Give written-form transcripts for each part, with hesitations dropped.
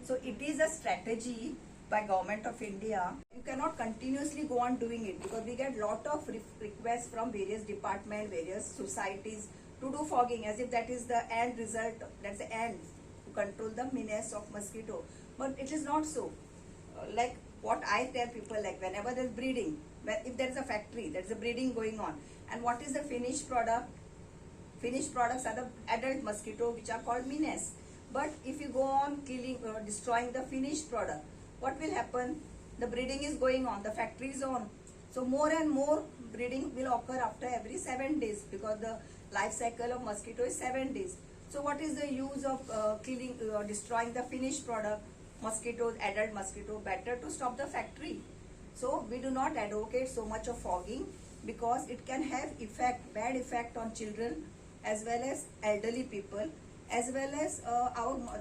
So it is a strategy by Government of India. You cannot continuously go on doing it because we get lot of requests from various departments, various societies to do fogging as if that is the end result, that's the end to control the menace of mosquito. But it is not so. Like what I tell people, like whenever there's breeding, if there is a factory, there's a breeding going on, and what is the finished product? Finished products are the adult mosquito which are called menace. But if you go on killing or destroying the finished product, what will happen? The breeding is going on, the factory is on. So more and more breeding will occur after every 7 days because the life cycle of mosquito is 7 days. So what is the use of killing or destroying the finished product? Mosquitoes, adult mosquito, better to stop the factory. So we do not advocate so much of fogging because it can have bad effect on children as well as elderly people, as well as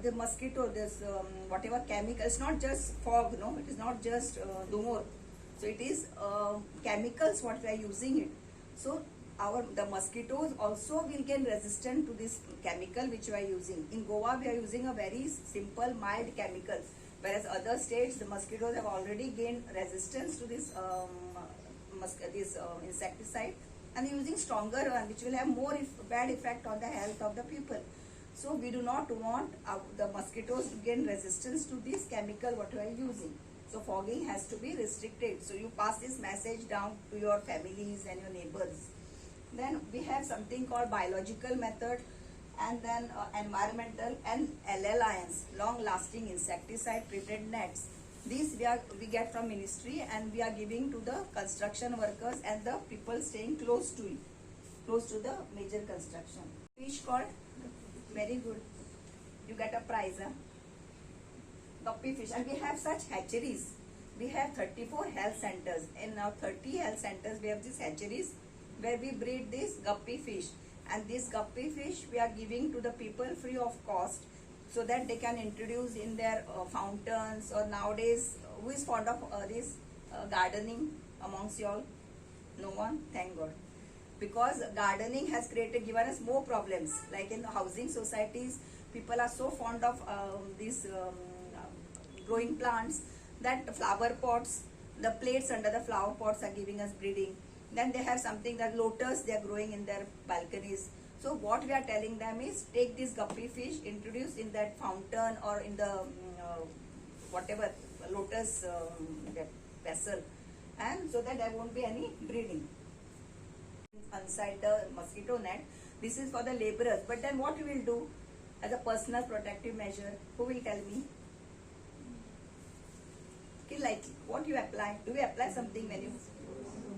the mosquito, this whatever chemical. It's not just fog, no, it is not just dumor. So it is chemicals what we are using it. So the mosquitoes also will get resistant to this chemical which we are using. In Goa we are using a very simple mild chemical, whereas other states the mosquitoes have already gained resistance to this insecticide, and using stronger one which will have more bad effect on the health of the people. So we do not want the mosquitoes to gain resistance to this chemical what we are using. So fogging has to be restricted. So you pass this message down to your families and your neighbors. Then we have something called biological method, and then environmental and LLINs, long lasting insecticide treated nets. These we get from ministry, and we are giving to the construction workers and the people staying close to it, close to the major construction. Fish called, very good, you get a prize, huh? Guppy fish. And we have such hatcheries. We have 34 health centers. In now 30 health centers we have these hatcheries where we breed this guppy fish, and this guppy fish we are giving to the people free of cost, so that they can introduce in their fountains. Or nowadays, who is fond of this gardening amongst you all? No one? Thank God. Because gardening has given us more problems. Like in housing societies, people are so fond of these growing plants that the flower pots, the plates under the flower pots are giving us breeding. Then they have something that lotus they are growing in their balconies. So what we are telling them is, take this guppy fish, introduce in that fountain or in the whatever lotus that vessel, and so that there won't be any breeding inside the mosquito net. This is for the laborers. But then what we will do as a personal protective measure? Who will tell me? Okay, like what you apply? Do you apply something when you?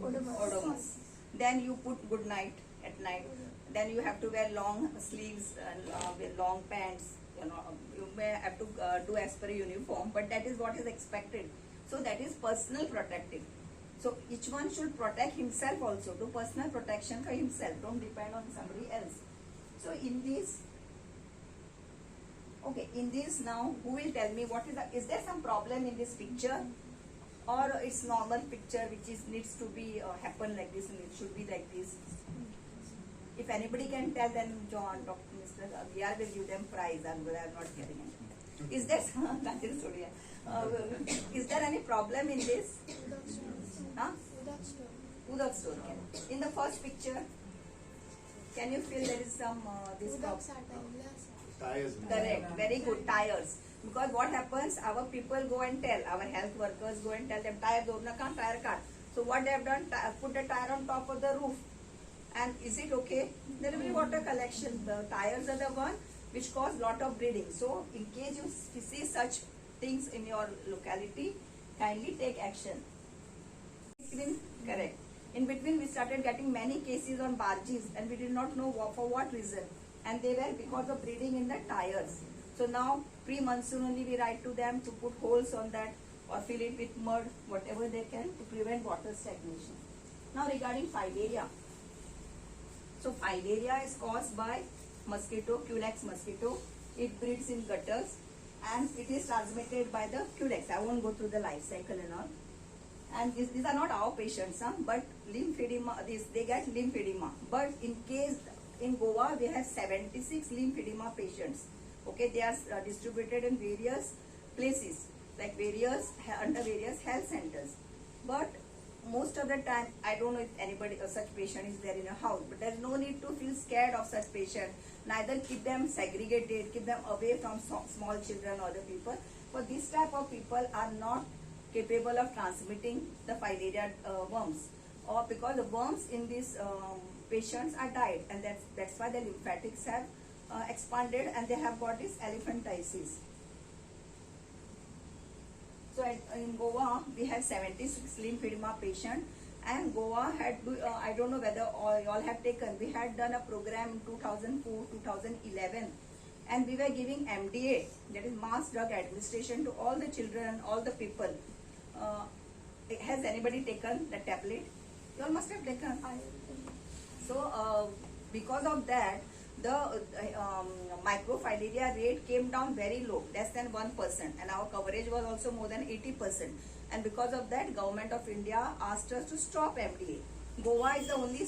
Odomos. Then you put good night at night. Then you have to wear long sleeves and with long pants. You know, you may have to do as per uniform, but that is what is expected. So that is personal protective. So each one should protect himself also. Do personal protection for himself. Don't depend on somebody else. So in this, okay, in this now, who will tell me what is there some problem in this picture? Or it's normal picture which needs to be happen like this, and it should be like this. If anybody can tell, then John, Dr. Mr. Agyar will give them prize. I'm not getting anything. Is there is there any problem in this? Huh? Udak store. In the first picture, can you feel there is some this problem? Tires. Correct. Very good. Tires. Because what happens, our people go and tell, our health workers go and tell them, tire do not come, tire cut. So what they have done, put the tire on top of the roof. And is it okay? There will be water collection. The tires are the one which cause lot of bleeding. So in case you see such things in your locality, kindly take action. Correct. In between we started getting many cases on barges, and we did not know for what reason. And they were because of bleeding in the tires. So now pre-monsoon only we write to them to put holes on that or fill it with mud, whatever they can, to prevent water stagnation. Now regarding filaria. So filaria is caused by mosquito, Culex mosquito. It breeds in gutters and it is transmitted by the Culex. I won't go through the life cycle and all. And these are not our patients, but lymphedema, they get lymphedema. But in case, in Goa, we have 76 lymphedema patients. Okay, they are distributed in various places like under various health centers. But most of the time, I don't know if anybody or such patient is there in your house, but there's no need to feel scared of such patient. Neither keep them segregated, keep them away from small children or other people. For this type of people are not capable of transmitting the filaria worms, or because the worms in these patients are died, and that's why the lymphatics have expanded and they have got this elephantiasis. So in Goa, we have 76 lymphedema patient, and Goa had, I don't know whether all have taken, we had done a program in 2004, 2011, and we were giving MDA, that is mass drug administration, to all the children, all the people. Has anybody taken the tablet? You all must have taken. So because of that, the microfilaria rate came down very low, less than 1%, and our coverage was also more than 80%. And because of that, Government of India asked us to stop MDA. Goa is the only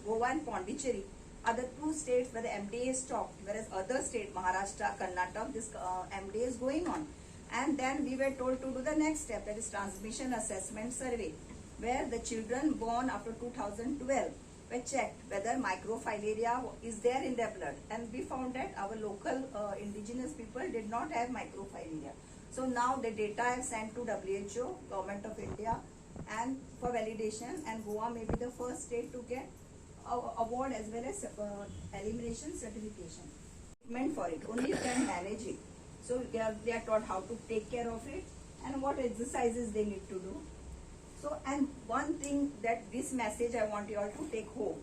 Goa and Pondicherry are the two states where the MDA is stopped, whereas other states, Maharashtra, Karnataka, this MDA is going on. And then we were told to do the next step, that is transmission assessment survey, where the children born after 2012 were checked whether microfilaria is there in their blood, and we found that our local indigenous people did not have microfilaria. So now the data I have sent to WHO, Government of India, and for validation, and Goa may be the first state to get award as well as elimination certification. Meant for it, only you can manage it. So they are taught how to take care of it and what exercises they need to do. So, and one thing that this message I want you all to take home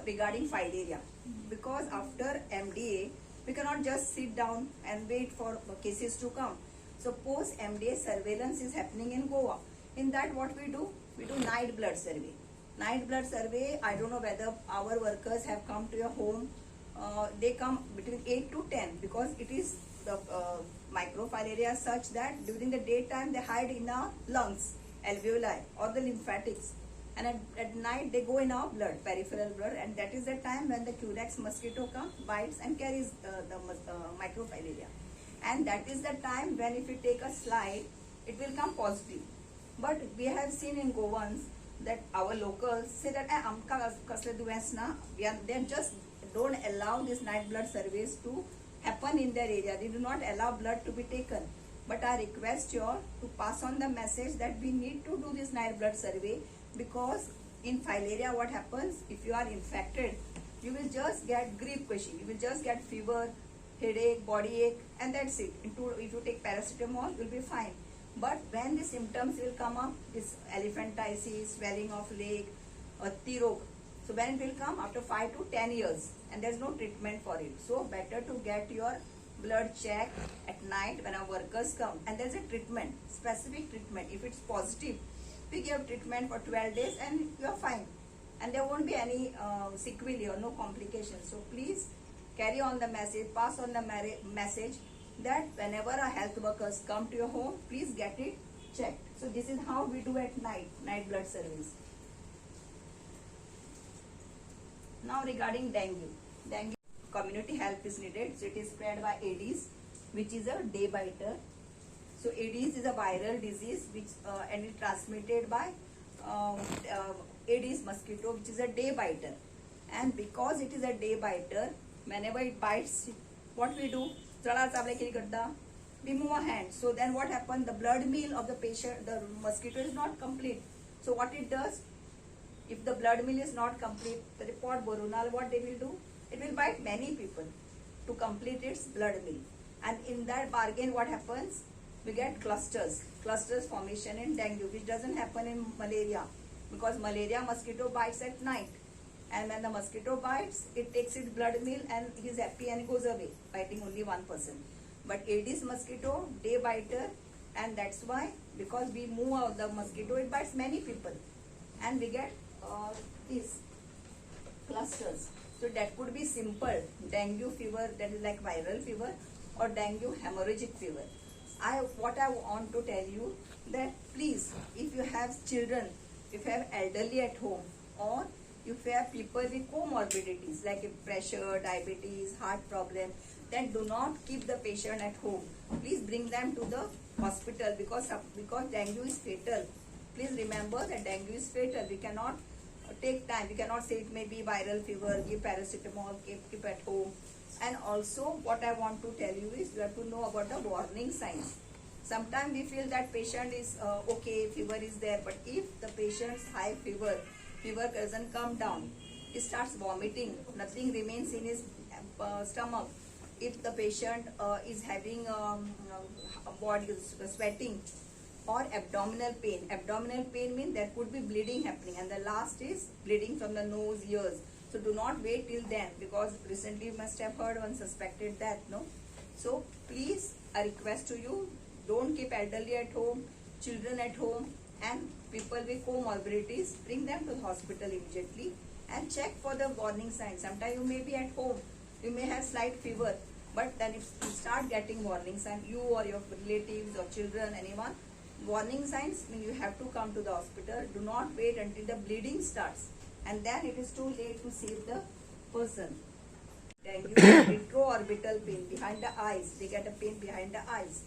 regarding filaria, because after MDA, we cannot just sit down and wait for cases to come. So post MDA surveillance is happening in Goa. In that, what we do night blood survey. Night blood survey, I don't know whether our workers have come to your home. They come between 8 to 10, because it is the microfilaria such that during the daytime they hide in our lungs, alveoli, or the lymphatics, and at night they go in our blood, peripheral blood, and that is the time when the Culex mosquito comes, bites and carries the microfilaria. And that is the time when if you take a slide, it will come positive. But we have seen in Goans that our locals say that amka kasle duens na, they just don't allow these night blood surveys to happen in their area. They do not allow blood to be taken. But I request you all to pass on the message that we need to do this night blood survey, because in filaria what happens, if you are infected, you will just get grief question. You will just get fever, headache, body ache, and that's it. If you take paracetamol, you will be fine. But when the symptoms will come up, this elephantiasis, swelling of leg, tirok, so when it will come after 5 to 10 years, and there's no treatment for it. So better to get your blood checked at night when our workers come, and there's a treatment, specific treatment. If it's positive, we give treatment for 12 days and you are fine, and there won't be any sequelae or no complications. So please carry on the message, pass on the message that whenever our health workers come to your home, please get it checked. So this is how we do at night blood surveys. Now regarding dengue, community help is needed. So it is spread by Aedes, which is a day biter. So Aedes is a viral disease which and it transmitted by Aedes mosquito, which is a day biter. And because it is a day biter, whenever it bites, what we do? We move our hand. So then what happens? The blood meal of the patient, the mosquito is not complete. So what it does? If the blood meal is not complete, the report Boronal, what they will do? It will bite many people to complete its blood meal. And in that bargain, what happens? We get clusters formation in dengue, which doesn't happen in malaria, because malaria mosquito bites at night. And when the mosquito bites, it takes its blood meal and he's happy and goes away, biting only one person. But Aedes mosquito, day biter, and that's why, because we move out the mosquito, it bites many people. And we get these clusters. So that could be simple dengue fever, that is like viral fever, or dengue hemorrhagic fever. What I want to tell you, that please, if you have children, if you have elderly at home, or if you have people with comorbidities like pressure, diabetes, heart problem, then do not keep the patient at home. Please bring them to the hospital because dengue is fatal. Please remember that dengue is fatal. We cannot take time. We cannot say it may be viral fever, give paracetamol, keep at home. And also what I want to tell you is you have to know about the warning signs. Sometimes we feel that patient is okay, fever is there, but if the patient's high fever doesn't come down, he starts vomiting, nothing remains in his stomach. If the patient is having body sweating or abdominal pain means there could be bleeding happening, and the last is bleeding from the nose, ears. So do not wait till then, because recently you must have heard one suspected death, no? So please, a request to you, don't keep elderly at home, children at home, and people with comorbidities, bring them to the hospital immediately and check for the warning signs. Sometimes you may be at home, you may have slight fever, but then if you start getting warning signs, you or your relatives or children, anyone, warning signs mean you have to come to the hospital. Do not wait until the bleeding starts, and then it is too late to save the person. Dengue is retroorbital pain behind the eyes. They get a pain behind the eyes.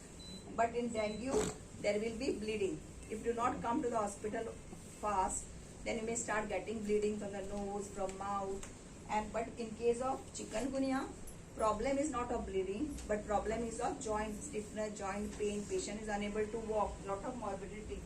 But in dengue, there will be bleeding. If you do not come to the hospital fast, then you may start getting bleeding from the nose, from mouth. But in case of chikungunya, problem is not of bleeding, but problem is of joint stiffness, joint pain. Patient is unable to walk. Lot of morbidity.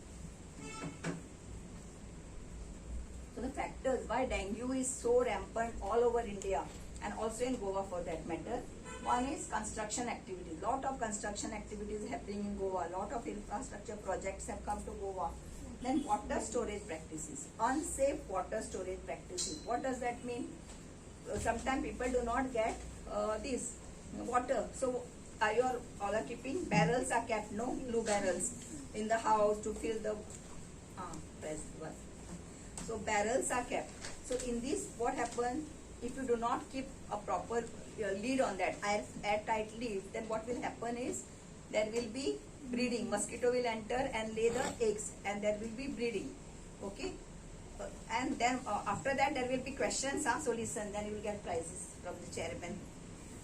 So the factors why dengue is so rampant all over India and also in Goa for that matter. One is construction activities. Lot of construction activities happening in Goa. Lot of infrastructure projects have come to Goa. Then water storage practices. Unsafe water storage practices. What does that mean? Sometimes people do not get this water. So all are keeping barrels are kept, no, blue barrels in the house to fill the press one. So barrels are kept. So in this, what happens if you do not keep a proper lid on that, airtight lid, then what will happen is there will be breeding. Mosquito will enter and lay the eggs, and there will be breeding. Okay, and then after that there will be questions. So listen, then you will get prizes from the chairman.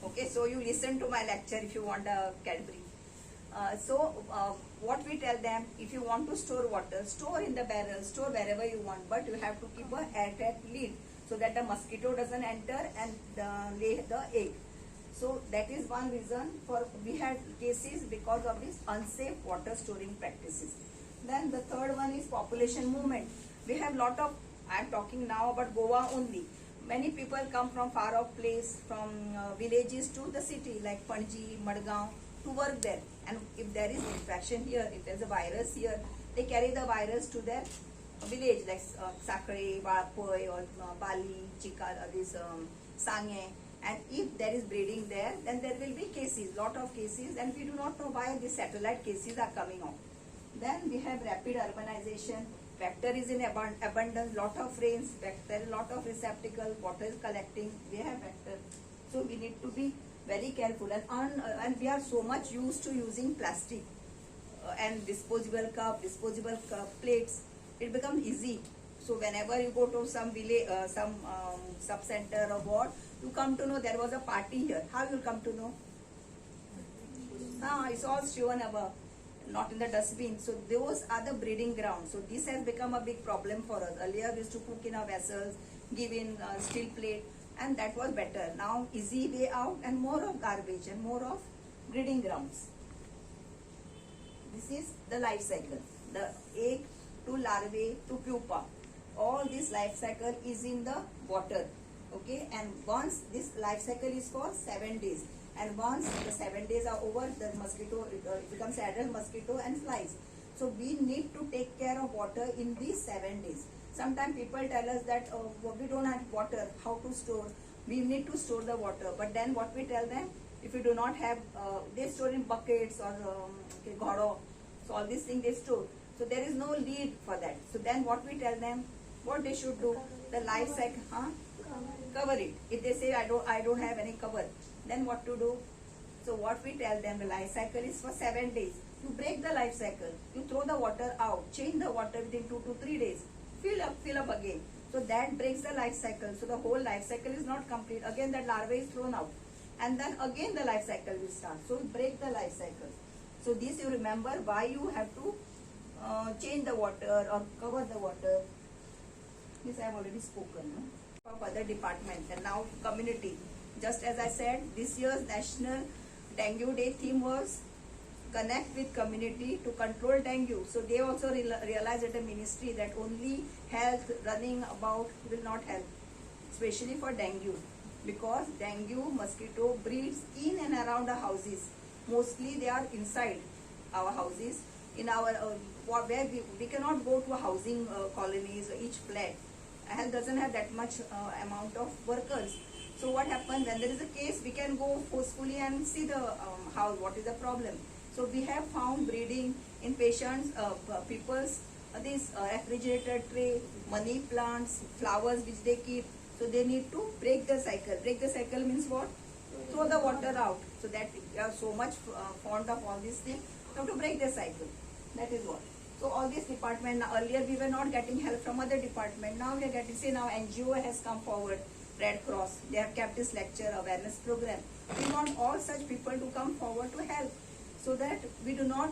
Okay, so you listen to my lecture if you want a Cadbury. What we tell them, if you want to store water, store in the barrel, store wherever you want, but you have to keep a airtight lid so that the mosquito doesn't enter and lay the egg. So that is one reason for we had cases because of this unsafe water storing practices. Then the third one is population movement. We have lot of, I am talking now about Goa only. Many people come from far off place, from villages to the city like Panji, Madgaon, to work there. And if there is infection here, if there is a virus here, they carry the virus to their village like Sakre, Valapoi, or Bali, Chika, Sange. And if there is breeding there, then there will be cases, lot of cases, and we do not know why these satellite cases are coming on. Then we have rapid urbanization. Vector is in abundance, lot of rains, there is lot of receptacle, water is collecting, we have vector. So we need to be very careful, and we are so much used to using plastic and disposable plates. It becomes easy. So whenever you go to some village, some sub-center or what, you come to know there was a party here. How you come to know? It's all shown above, not in the dustbin. So those are the breeding grounds. So this has become a big problem for us. Earlier we used to cook in our vessels, give in steel plate, and that was better. Now easy way out and more of garbage and more of breeding grounds. This is the life cycle. The egg to larvae to pupa. All this life cycle is in the water. Okay, and once this life cycle is for 7 days, and once the 7 days are over, the mosquito it becomes adult mosquito and flies. So we need to take care of water in these 7 days. Sometimes people tell us that we don't have water, how to store? We need to store the water, but then what we tell them, if we do not have, they store in buckets or ghado. So all these things they store. So there is no lead for that. So then what we tell them, what they should do, the life cycle, cover it. If they say I don't have any cover, then what to do? So what we tell them, the life cycle is for 7 days. You break the life cycle, you throw the water out, change the water within 2 to 3 days, fill up again. So that breaks the life cycle. So the whole life cycle is not complete. Again that larvae is thrown out. and then again the life cycle will start. So break the life cycle. So this you remember why you have to change the water or cover the water. This I have already spoken. No? Of other department, and now community. Just as I said, this year's National Dengue Day theme was connect with community to control dengue. So they also realized at the ministry that only health running about will not help, especially for dengue, because dengue mosquito breeds in and around the houses. Mostly they are inside our houses. In our where we cannot go to housing colonies or each flat. Health doesn't have that much amount of workers. So what happens when there is a case, we can go forcefully and see the house, what is the problem. So we have found breeding in patients, people's this refrigerator tray, money plants, flowers which they keep. So they need to break the cycle. Break the cycle means what? Throw the water out. So that we are so much fond of all these things. You have to break the cycle. That is what. So all these department, earlier we were not getting help from other department. Now we are getting, say now NGO has come forward, Red Cross. They have kept this lecture awareness program. We want all such people to come forward to help, so that we do not,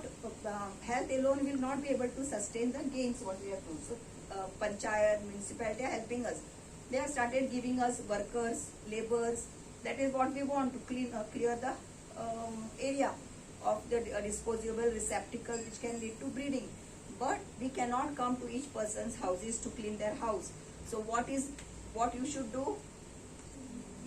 health alone will not be able to sustain the gains what we have done. So Panchayat, municipality are helping us. They have started giving us workers, laborers. That is what we want to clear the area of the disposable receptacle which can lead to breeding. But we cannot come to each person's houses to clean their house. So what you should do?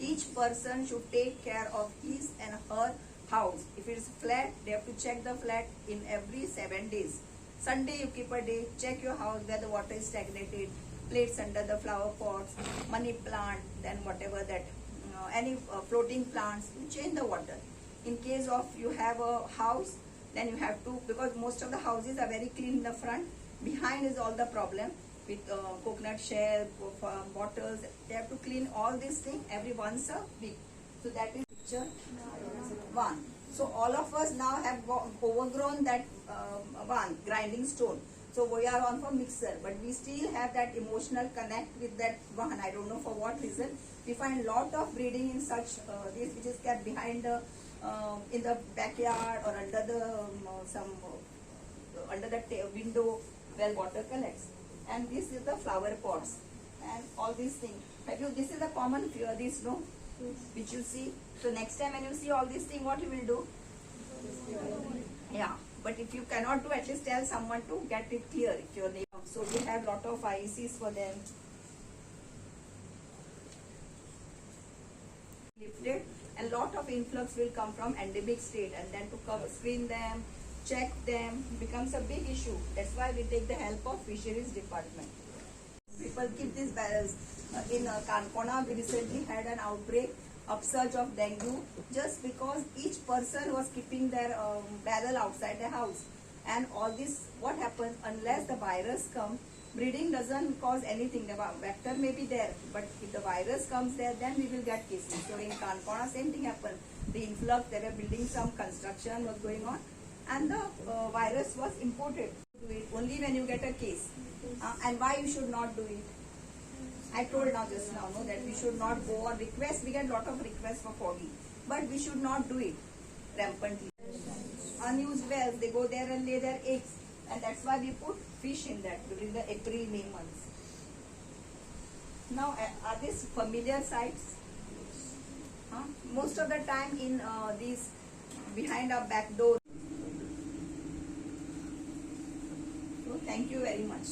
Each person should take care of his and her house. If it is flat, they have to check the flat in every 7 days. Sunday you keep a day, check your house where the water is stagnated, plates under the flower pots, money plant, then whatever that, any floating plants, you change the water. In case of you have a house, then you have to, because most of the houses are very clean in the front, behind is all the problem with coconut shell, bottles. They have to clean all these things every once a week. So that is picture 1. So all of us now have overgrown that one grinding stone. So we are on for mixer, but we still have that emotional connect with that one. I don't know for what reason. We find lot of breeding in such this which is kept behind the in the backyard or under the under the window where water collects. And this is the flower pots and all these things. Have you? This is a common this no, which you see. So next time when you see all these things, what you will do? Yeah. But if you cannot do, at least tell someone to get it clear. If your name. So we have lot of IECs for them. Lifted, and lot of influx will come from endemic state, and then to cover, screen them, check them becomes a big issue. That's why we take the help of fisheries department. People keep these barrels. In Kankona, we recently had an outbreak, upsurge of dengue, just because each person was keeping their barrel outside the house. And all this, what happens, unless the virus comes, breeding doesn't cause anything. The vector may be there, but if the virus comes there, then we will get cases. So in Kankona, same thing happened. The influx, they were building some construction was going on, and the virus was imported. Do it only when you get a case. And why you should not do it? I told now just now, no, that we should not go on request. We get lot of requests for fogging, but we should not do it rampantly. Unused wells, they go there and lay their eggs, and that's why we put fish in that during the April-May months. Now, are these familiar sites? Most of the time in these behind our back door. So thank you very much.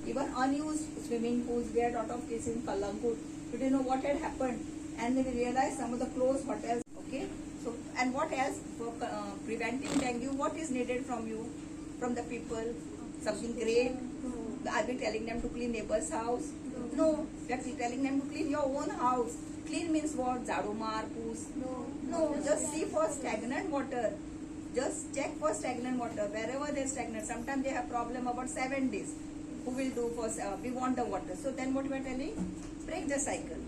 Even unused swimming pools, we had a lot of cases in Kalangut. We didn't know what had happened, and then we realized some of the closed hotels. Okay, so and what else for preventing dengue? What is needed from you, from the people? Something great? Are we telling them to clean neighbor's house? No, we are telling them to clean your own house. Clean means what? Jadu maar, poos? No, just see for stagnant water. Just check for stagnant water. Wherever they stagnant, sometimes they have problem about 7 days. Who will do for, we want the water. So then what we are telling? Break the cycle.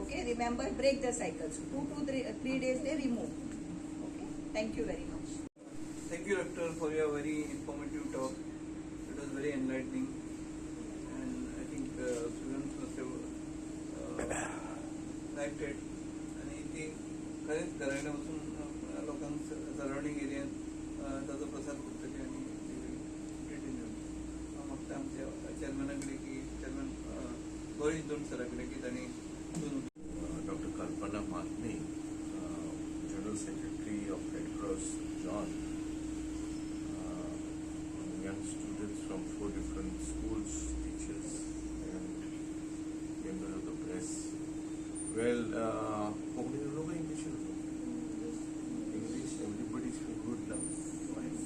Okay, remember, break the cycle. So 2 to 3 days they remove. Okay, thank you very much. Thank you, Doctor, for your very informative talk. It was very enlightening, and I think students must have liked it. Anything खरेंच घराण्यापासून लोकांक surrounding एरियान ताचो प्रसार करतले आनी continue म्हाका आमच्या चेअरमॅना कडेन की चेअरमॅन गोविंद दोंड सरा कडेन की तांणी Dr. Kalpana Matni, General Secretary of Red Cross John, young students from 4 different schools, teachers and members of the press. Well, English, everybody speaks good now. Fine.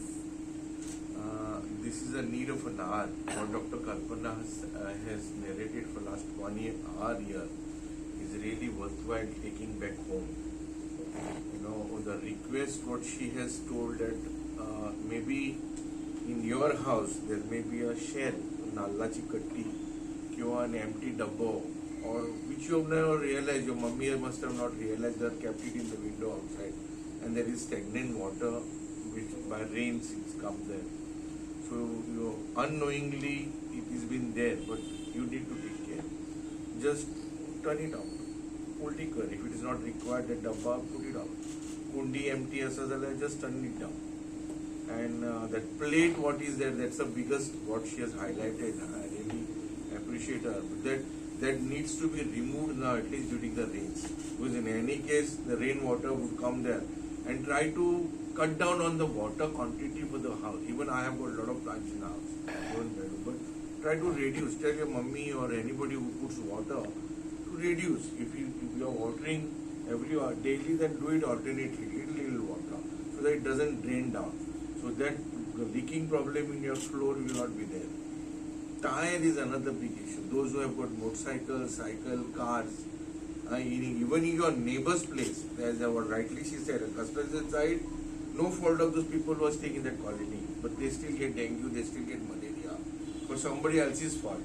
This is a need of an hour. What Dr. Kalpana has narrated for last 1 year, hour here, is really worthwhile taking back home. You know, the request what she has told that maybe in your house there may be a shell, nallachi katti, or an empty dabbo, or which you have never realized, your mummy must have not realized, they kept it in the window outside, and there is stagnant water which by rains it's come there. So you unknowingly it has been there, but you need to take care. Just turn it out. Ulti kar. If it is not required, the dabba, put it out. Kundi empty asa zala, just turn it down. And that plate, what is there, that's the biggest what she has highlighted. I really appreciate her. But that needs to be removed now, at least during the rains. Because in any case, the rainwater would come there. And try to cut down on the water quantity for the house. Even I have got a lot of plants in the house. But try to reduce. Tell your mummy or anybody who puts water to reduce. If you are watering every hour daily, then do it alternately, little water, so that it doesn't drain down. So that the leaking problem in your floor will not be there. Tire is another big issue. Those who have got motorcycles, cycle, cars, even in your neighbor's place, as what rightly she said, a construction site, no fault of those people who are staying in that colony, but they still get dengue, they still get malaria, for somebody else's fault.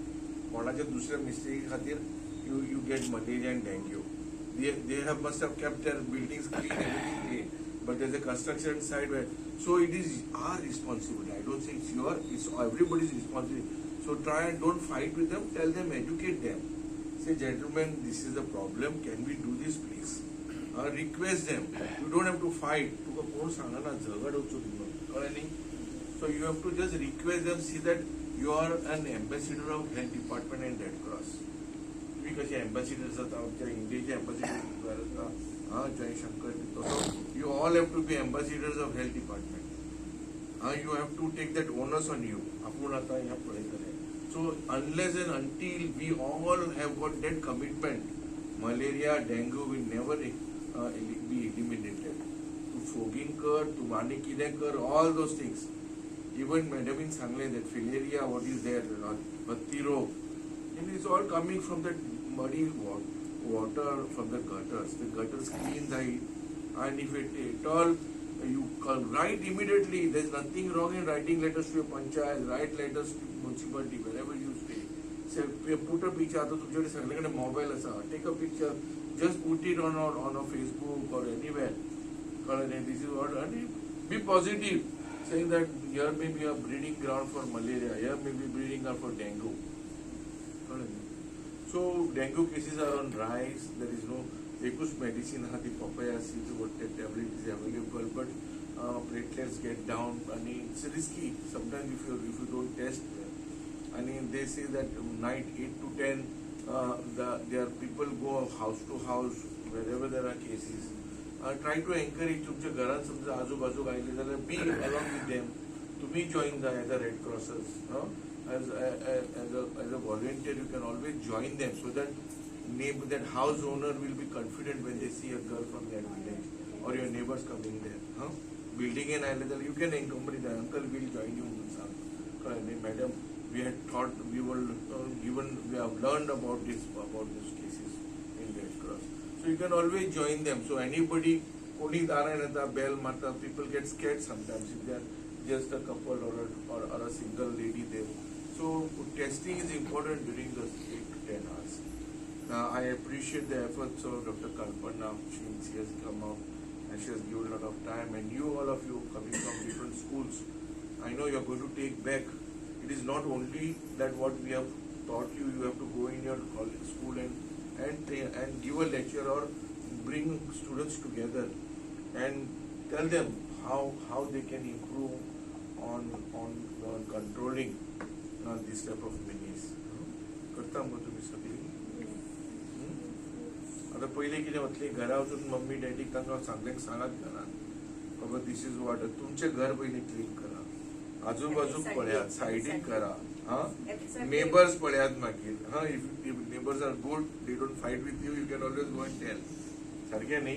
कोणाच्या दुसऱ्या mistake खातीर you get malaria and dengue. They must have kept their buildings clean, everything clean, but there's a construction site where, so it is our responsibility. I don't say it's your, it's everybody's responsibility. So try and don't fight with them, tell them, educate them. Say, gentlemen, this is the problem, can we do this please? Request them. You don't have to fight. So you have to just request them, see that you are an ambassador of health department and Red Cross. कसे ambassadors आहेत आमच्या इंडियाचे ambassadors Jaishankar, you all have to be ambassadors of health department. You have to take that onus on you. आपण आता ह्या पुढे करूया. So unless and until we all have got that commitment, malaria, dengue will never be eliminated. To fogging कर, to आणि किदें कर, all those things. Even madam in सांगले that filaria, what is there, बत्ती रोग, and it's all coming from that muddy water from the gutters. The gutters clean that, and if it at all, you write immediately. There's nothing wrong in writing letters to your panchayat, write letters to municipality, wherever you stay. Say, put a picture. तो तुझे सगळ्यांकडे mobile असा. Take a picture. Just put it on a Facebook or anywhere. This is what. And be positive, saying that here may be a breeding ground for malaria. Here may be breeding ground for dengue. So dengue cases are on rise. There is no Ekus medicine, the papaya seeds, what the tablet is available, but platelets get down. I mean, it's risky. Sometimes if you don't test, I mean, they say that night 8 to 10, there are people go house to house wherever there are cases. Try to encourage तुमच्या घरात समजा आजूबाजू राहिले जाल्यार be along with them. तुम्ही join the other Red Crosses. As a volunteer, you can always join them, so that house owner will be confident when they see a girl from that village or your neighbors coming there. Building an island, you can accompany the uncle will join you. Madam, we had thought we were we have learned about these cases in Red Cross. So you can always join them. So anybody, Kodi Daranata, Bell Mata, people get scared sometimes if they are just a couple or a single lady there. So testing is important during those 8 to 10 hours. I appreciate the efforts of Dr. Kalpana. She has come out and she has given a lot of time. And you, all of you coming from different schools, I know you are going to take back. It is not only that what we have taught you, you have to go in your college, school and give a lecture or bring students together and tell them how they can improve on controlling this type of menace. करता मग तुम्ही सगळी आता पहिले कितें वतली घरा वचून mummy डॅडीक तांकां सांगलें सांगात घरान बाबा दिस इज वॉट तुमचें घर पयलीं क्लीन करा आजूबाजूक पळयात सायडीक करा नेबर्स पळयात मागीर if neighbours are good they don't fight with you can always go and tell सारकें न्ही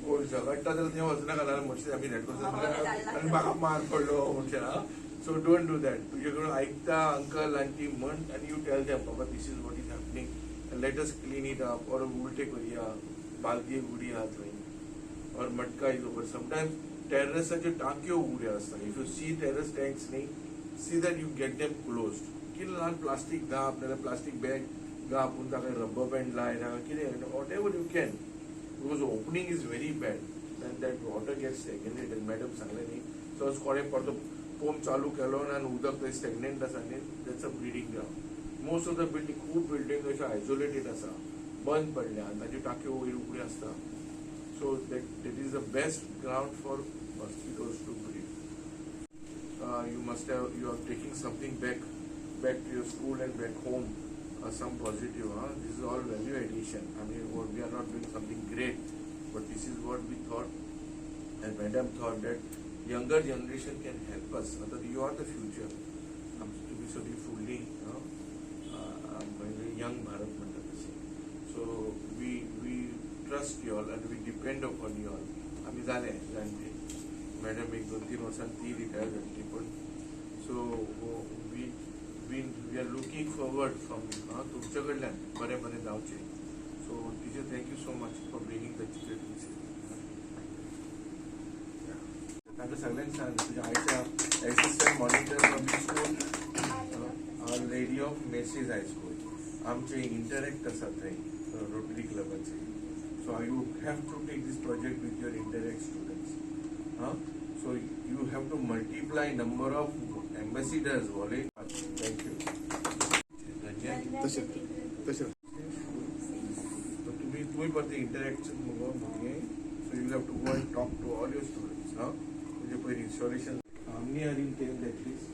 कोण झगडटा जाल्यार थंय वचना घालना म्हणचे आमी आनी म्हाका मार पडलो म्हणचे सो डोंट डू दॅट तुजे कडून आयकता अंकल आंटी म्हण आनी यू टेल देम बाबा this is what is happening let us clean it up or उलटे करुया बालदीक उडया थंय और मटका इज ओवर समटायम्स टेरसाच्यो टांक्यो उगड्यो आसता if you see terrace tanks न्ही see that you get them closed कितें ल्हान प्लास्टीक घाप नाजाल्यार प्लास्टीक बॅग घाप पूण ताका रबर बँड लाय नाका कितें whatever you can because opening is very bad then that water get stagnated madam सांगलें न्ही सो कोणें परतो पंप चालू केलो आनी उदक थंय स्टॅग्नेंट आसा न्ही that's a breeding ground most of the building खूब बिल्डींग अश्यो आयसोलेटेड आसा बंद पडल्या आनी ताच्यो टांक्यो वयर उगड्यो आसता सो that is the best ground for mosquitoes to breed. You are taking something back to your school and back home, some positive. This is all value addition. I mean, we are not doing something great, but this is what we thought, and Madam thought that younger generation can help us. You are the future. To be so fully, young Bharat Mandal. So we trust you all and we depend upon you all. आम्ही जाणे जाणते madam 1-2-3 वर्सांनी ती retire जातली पण so we are looking forward from तुमचे कडल्यान बरें जावचें so teacher thank you so much for bringing the children तांकां सगळ्यांक सांग तुज्या आयच्या assistant monitor from school lady of message high school आमचे इंटरॅक्ट आसा थंय रोटरी क्लबाचे so you have to take this project with your interact students so you have to multiply number of ambassadors volunteers. Thank you. तशें तुम्ही परत interaction मुगो भुरगे so you have to go and talk to all your students म्हणजे पयलीं installation how many are in 10th at least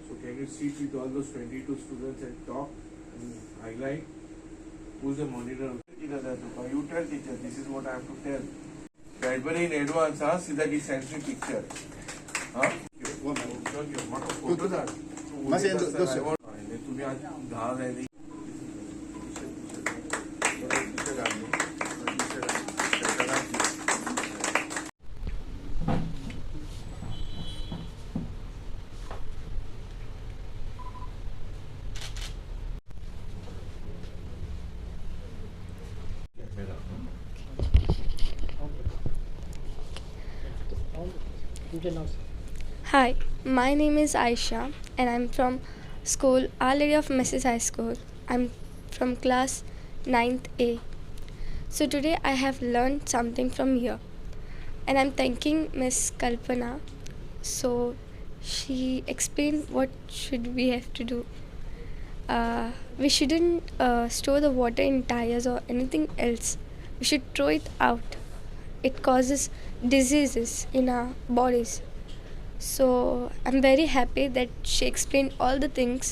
so can you sit with all those 22 students and talk and highlight who's the monitor? You tell teacher, this is what I have to tell. Cadbury in advance, see that he sends me picture. Photos are. तुम्ही आज 10 झाली. Hi, my name is Aisha and I'm from school Our Lady of Mrs. High School. I'm from class 9th A. So today I have learned something from here and I'm thanking Miss Kalpana. So she explained what should we have to do. We shouldn't store the water in tires or anything else. We should throw it out. It causes diseases in our bodies. So I'm very happy that she explained all the things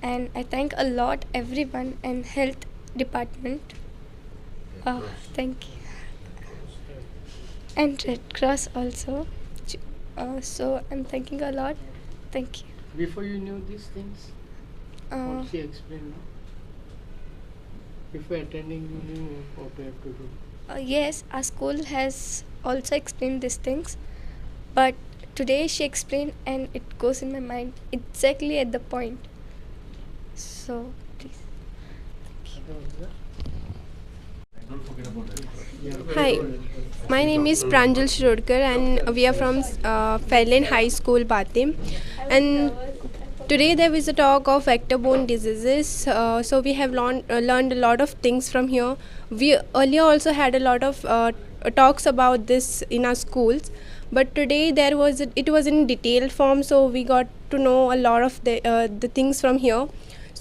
and I thank a lot everyone and health department. Thank you. And Red Cross also. So I'm thanking a lot. Thank you. Before you knew these things, what she explained now? Before attending, you knew what you have to do. Yes, our school has also explained these things, but today she explained and it goes in my mind exactly at the point. So please. Don't forget about that. Hi, my name is Pranjal Shirodkar and we are from Fairlane High School, Batim. And today there is a talk of vector-borne diseases. So we have learned a lot of things from here. We earlier also had a lot of talks about this in our schools. But today it was in detailed form, so we got to know a lot of the things from here.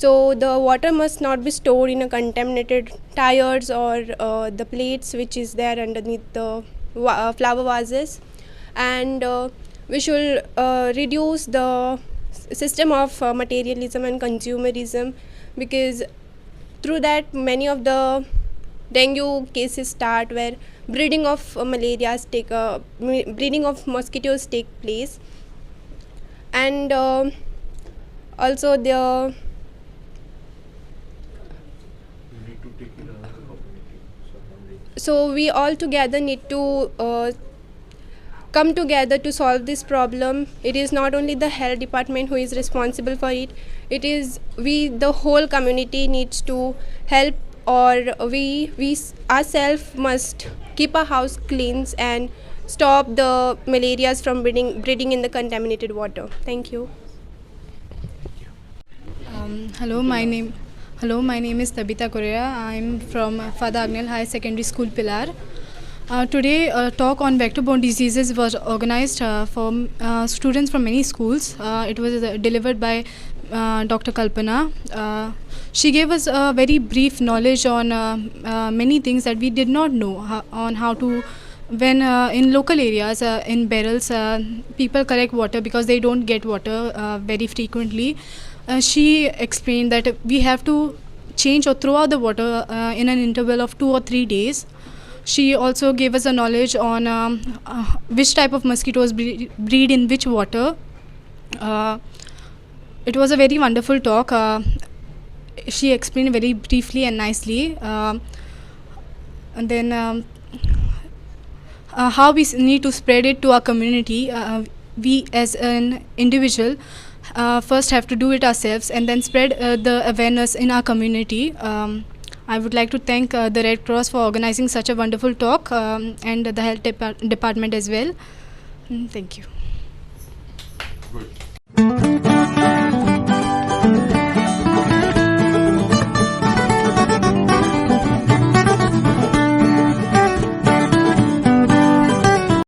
So the water must not be stored in a contaminated tires or the plates which is there underneath the flower vases, and we should reduce the system of materialism and consumerism, because through that many of the dengue cases start, where breeding of breeding of mosquitoes take place. And also the You need to take it another community. so we all together need to come together to solve this problem. It is not only the health department who is responsible for it, it is the whole community needs to help, or we ourselves must keep our house clean and stop the malarias from breeding in the contaminated water. Thank you. Hello, my name is Tabitha Correa. I'm from Father Agnel High Secondary School, Pilar. Today, a talk on vector-borne diseases was organized for students from many schools. It was delivered by Dr. Kalpana. She gave us a very brief knowledge on many things that we did not know, on how to, when in local areas, in barrels, people collect water because they don't get water very frequently. She explained that we have to change or throw out the water in an interval of 2 or 3 days. She also gave us a knowledge on which type of mosquitoes breed in which water. It was a very wonderful talk. She explained very briefly and nicely. And then how we need to spread it to our community. We as an individual first have to do it ourselves and then spread the awareness in our community. I would like to thank the Red Cross for organizing such a wonderful talk, and the health department as well. Thank you. Good.